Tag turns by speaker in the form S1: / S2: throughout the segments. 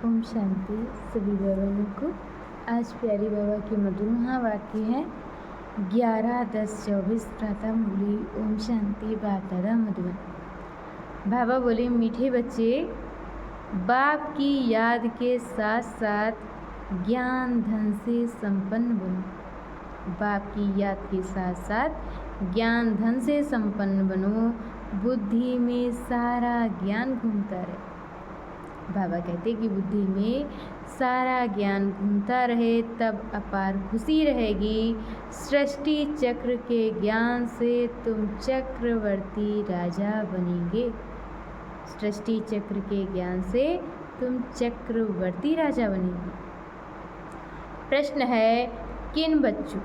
S1: ओम शांति। सभी बहनों को आज प्यारी बाबा की मधुर महावाक्य है 11-10-24 प्रातः मुरली। ओम शांति। बाप दादा मधुबन। बाबा बोले, मीठे बच्चे, बाप की याद के साथ साथ ज्ञान धन से संपन्न बनो। बाप की याद के साथ साथ ज्ञान धन से संपन्न बनो। बुद्धि में सारा ज्ञान घूमता रहे। बाबा कहते कि बुद्धि में सारा ज्ञान घूमता रहे, तब अपार खुशी रहेगी। सृष्टि चक्र के ज्ञान से तुम चक्रवर्ती राजा बनेंगे। सृष्टि चक्र के ज्ञान से तुम चक्रवर्ती राजा बनेंगे। प्रश्न है, किन बच्चों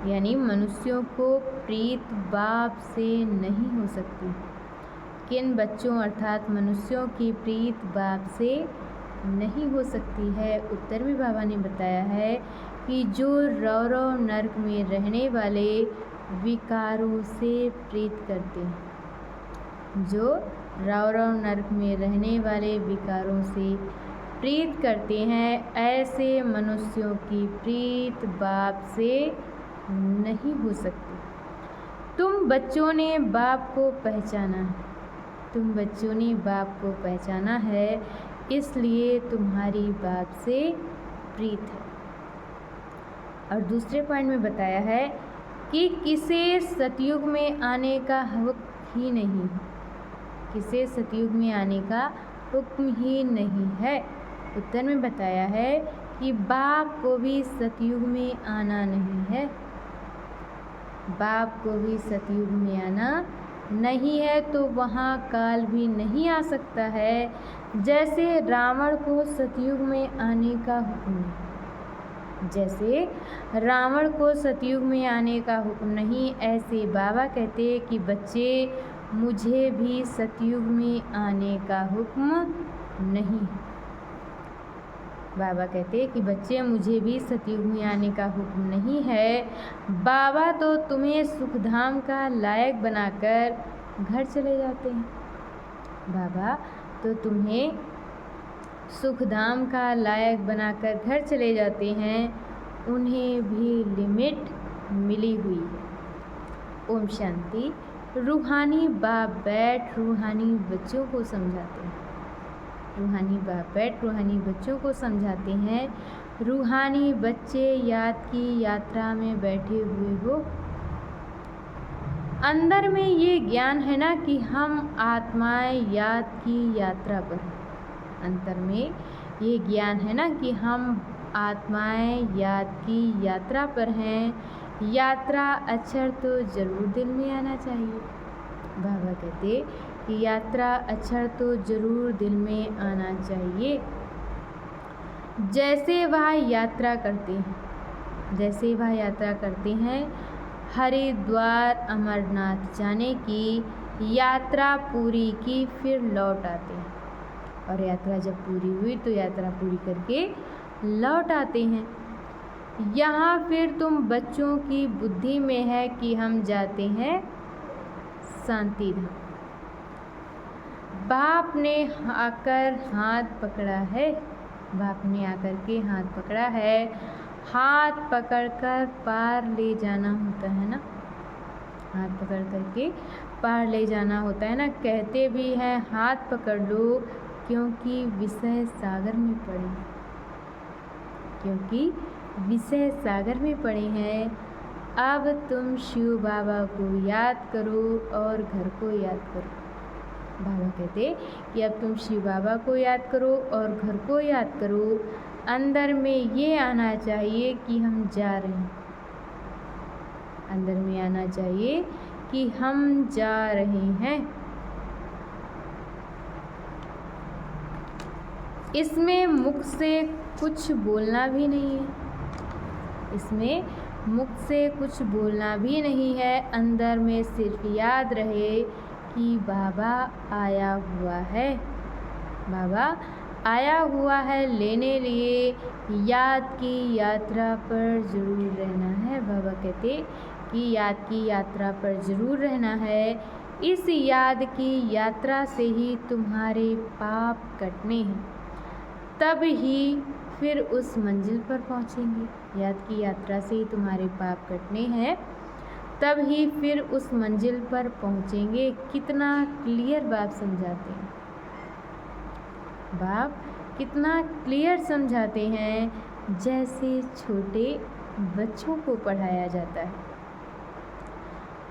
S1: यानी मनुष्यों को प्रीत बाप से नहीं हो सकती? किन बच्चों अर्थात मनुष्यों की प्रीत बाप से नहीं हो सकती है? उत्तर में बाबा ने बताया है कि जो रौरव नरक में रहने वाले विकारों से प्रीत करते हैं, जो रौरव नरक में रहने वाले विकारों से प्रीत करते हैं, ऐसे मनुष्यों की प्रीत बाप से नहीं हो सकती। तुम बच्चों ने बाप को पहचाना है। तुम बच्चों ने बाप को पहचाना है, इसलिए तुम्हारी बाप से प्रीत है। और दूसरे पॉइंट में बताया है कि किसे सतयुग में आने का हुक्म ही नहीं, किसे सतयुग में आने का हुक्म ही नहीं है। उत्तर में बताया है कि बाप को भी सतयुग में आना नहीं है। बाप को भी सतयुग में आना नहीं है, तो वहाँ काल भी नहीं आ सकता है। जैसे रावण को सतयुग में आने का हुक्म नहीं, जैसे रावण को सतयुग में आने का हुक्म नहीं, ऐसे बाबा कहते हैं कि बच्चे, मुझे भी सतयुग में आने का हुक्म नहीं। बाबा कहते हैं कि बच्चे, मुझे भी सतयुग में आने का हुक्म नहीं है। बाबा तो तुम्हें सुखधाम का लायक बनाकर घर चले जाते हैं। बाबा तो तुम्हें सुखधाम का लायक बनाकर घर चले जाते हैं। उन्हें भी लिमिट मिली हुई है। ओम शांति। रूहानी बाप बैठ रूहानी बच्चों को समझाते हैं। रूहानी बाप बैठ रूहानी बच्चों को समझाते हैं। रूहानी बच्चे याद की यात्रा में बैठे हुए हो। अंदर में ये ज्ञान है ना कि हम आत्माएं याद की यात्रा पर हैं। अंतर में ये ज्ञान है ना कि हम आत्माएं याद की यात्रा पर हैं। यात्रा अक्षर तो जरूर दिल में आना चाहिए। बाबा कहते कि यात्रा अक्षर तो जरूर दिल में आना चाहिए। जैसे वह यात्रा करते हैं, जैसे वह यात्रा करते हैं, हरिद्वार अमरनाथ जाने की यात्रा पूरी की, फिर लौट आते हैं। और यात्रा जब पूरी हुई तो यात्रा पूरी करके लौट आते हैं। यहाँ फिर तुम बच्चों की बुद्धि में है कि हम जाते हैं शांति धाम। बाप ने आकर हाथ पकड़ा है। बाप ने आकर के हाथ पकड़ा है। हाथ पकड़कर पार ले जाना होता है ना, हाथ पकड़ करके पार ले जाना होता है ना। कहते भी हैं हाथ पकड़ लो, क्योंकि विषय सागर में पड़े, क्योंकि विषय सागर में पड़े हैं। अब तुम शिव बाबा को याद करो और घर को याद करो। बाबा कहते कि अब तुम शिव बाबा को याद करो और घर को याद करो। अंदर में ये आना चाहिए कि हम जा रहे हैं। अंदर में आना चाहिए कि हम जा रहे हैं। इसमें मुख से कुछ बोलना भी नहीं है। इसमें मुख से कुछ बोलना भी नहीं है। अंदर में सिर्फ याद रहे कि बाबा आया हुआ है। बाबा आया हुआ है लेने लिए। याद की यात्रा पर ज़रूर रहना है। बाबा कहते कि याद की यात्रा पर ज़रूर रहना है। इस याद की यात्रा से ही तुम्हारे पाप कटने हैं। तब ही फिर उस मंजिल पर पहुँचेंगे। याद की यात्रा से ही तुम्हारे पाप कटने हैं, तब ही फिर उस मंजिल पर पहुँचेंगे। कितना क्लियर बाप समझाते हैं, बाप कितना क्लियर समझाते हैं, जैसे छोटे बच्चों को पढ़ाया जाता है।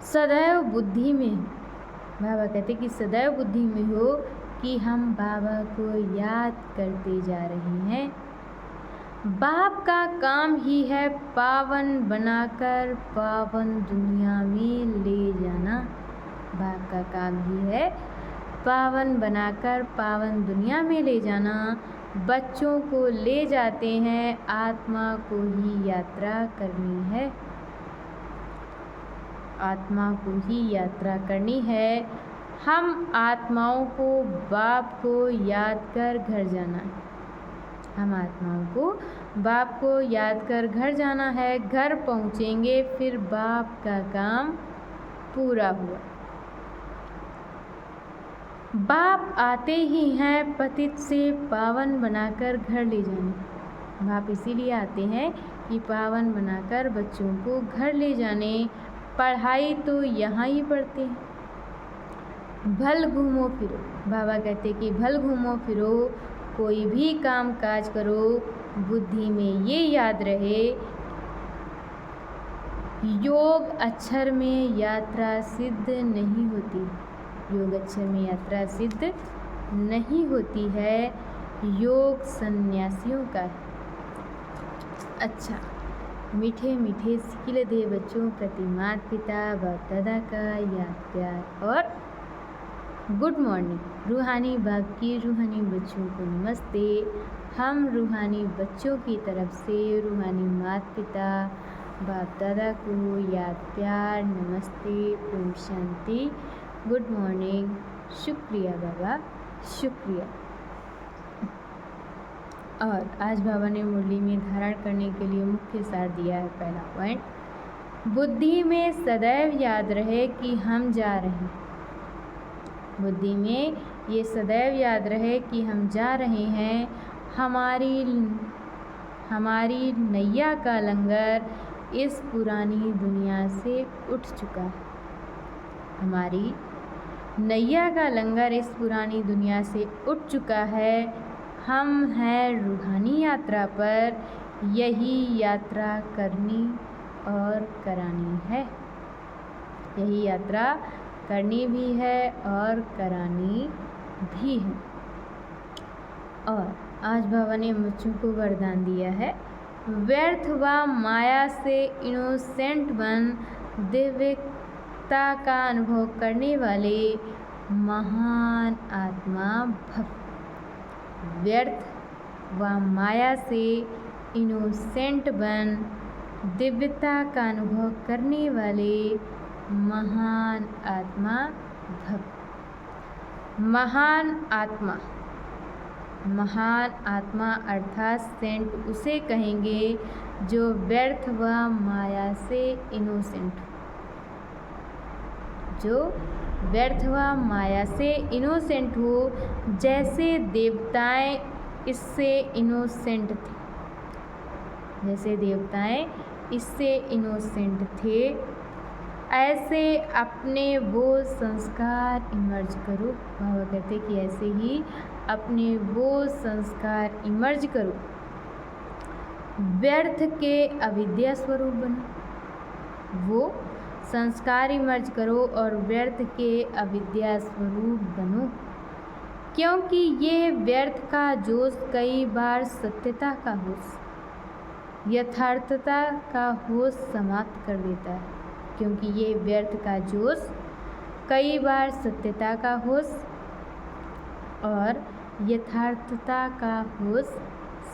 S1: सदैव बुद्धि में, बाबा कहते कि सदैव बुद्धि में हो कि हम बाबा को याद करते जा रहे हैं। बाप का काम ही है पावन बनाकर पावन दुनिया में ले जाना। बाप का काम ही है पावन बनाकर पावन दुनिया में ले जाना। बच्चों को ले जाते हैं, आत्मा को ही यात्रा करनी है, आत्मा को ही यात्रा करनी है। हम आत्माओं को बाप को याद कर घर जाना है। हम आत्माओं को बाप को याद कर घर जाना है। घर पहुँचेंगे फिर बाप का काम पूरा हुआ। बाप आते ही हैं पतित से पावन बनाकर घर ले जाने। बाप इसीलिए आते हैं कि पावन बनाकर बच्चों को घर ले जाने। पढ़ाई तो यहाँ ही पढ़ते हैं। भल घूमो फिरो, बाबा कहते कि भल घूमो फिरो, कोई भी काम काज करो, बुद्धि में ये याद रहे, योग अक्षर में यात्रा सिद्ध नहीं होती। योग अक्षर में यात्रा सिद्ध नहीं होती है, योग सन्यासियों का है। अच्छा, मीठे मीठे सिखिल दे बच्चों प्रति माता पिता बाप दादा का याद प्यार और गुड मॉर्निंग। रूहानी बाप की रूहानी बच्चों को नमस्ते। हम रूहानी बच्चों की तरफ से रूहानी माता पिता बाप दादा को याद प्यार नमस्ते, ओम शांति, गुड मॉर्निंग, शुक्रिया बाबा, शुक्रिया। और आज बाबा ने मुरली में धारण करने के लिए मुख्य सार दिया है। पहला पॉइंट, बुद्धि में सदैव याद रहे कि हम जा रहे हैं। बुद्धि में ये सदैव याद रहे कि हम जा रहे हैं। हमारी नैया का लंगर इस पुरानी दुनिया से उठ चुका है। हमारी नैया का लंगर इस पुरानी दुनिया से उठ चुका है। हम हैं रूहानी यात्रा पर, यही यात्रा करनी और करानी है। यही यात्रा करनी भी है और करानी भी है। और आज बाबा ने बच्चों को वरदान दिया है, व्यर्थ व माया से इनोसेंट बन दिव्यता का अनुभव करने वाले महान आत्मा भव। व्यर्थ व माया से इनोसेंट बन दिव्यता का अनुभव करने वाले महान आत्मा भव। महान आत्मा, महान आत्मा अर्थात सेंट उसे कहेंगे जो व्यर्थ व माया से इनोसेंट, जो व्यर्थ व माया से इनोसेंट हो। जैसे देवताएं इससे इनोसेंट थे, जैसे देवताएं इससे इनोसेंट थे, ऐसे अपने वो संस्कार इमर्ज करो। बाबा कहते कि ऐसे ही अपने वो संस्कार इमर्ज करो। व्यर्थ के अविद्या स्वरूप बनो, वो संस्कार इमर्ज करो और व्यर्थ के अविद्या स्वरूप बनो। क्योंकि ये व्यर्थ का जोश कई बार सत्यता का होश, यथार्थता का होश समाप्त कर देता है। क्योंकि ये व्यर्थ का जोश कई बार सत्यता का होश और यथार्थता का होश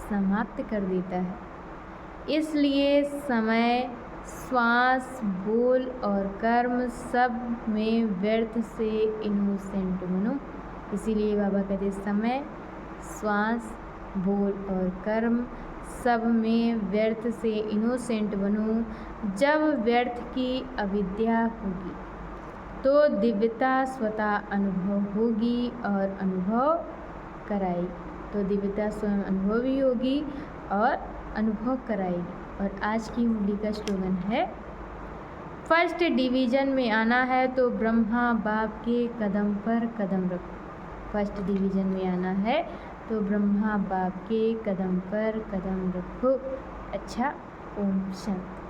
S1: समाप्त कर देता है। इसलिए समय, श्वास, बोल और कर्म सब में व्यर्थ से इनोसेंट बनो। इसीलिए बाबा कहते समय, श्वास, बोल और कर्म सब में व्यर्थ से इनोसेंट बनो। जब व्यर्थ की अविद्या होगी तो दिव्यता स्वतः अनुभव होगी और अनुभव कराएगी। तो दिव्यता स्वयं अनुभवी होगी और अनुभव कराएगी। और आज की होली का स्लोगन है, फर्स्ट डिवीज़न में आना है तो ब्रह्मा बाप के कदम पर कदम रखो। फर्स्ट डिवीज़न में आना है तो ब्रह्मा बाप के कदम पर कदम रखो। अच्छा, ओम शांति।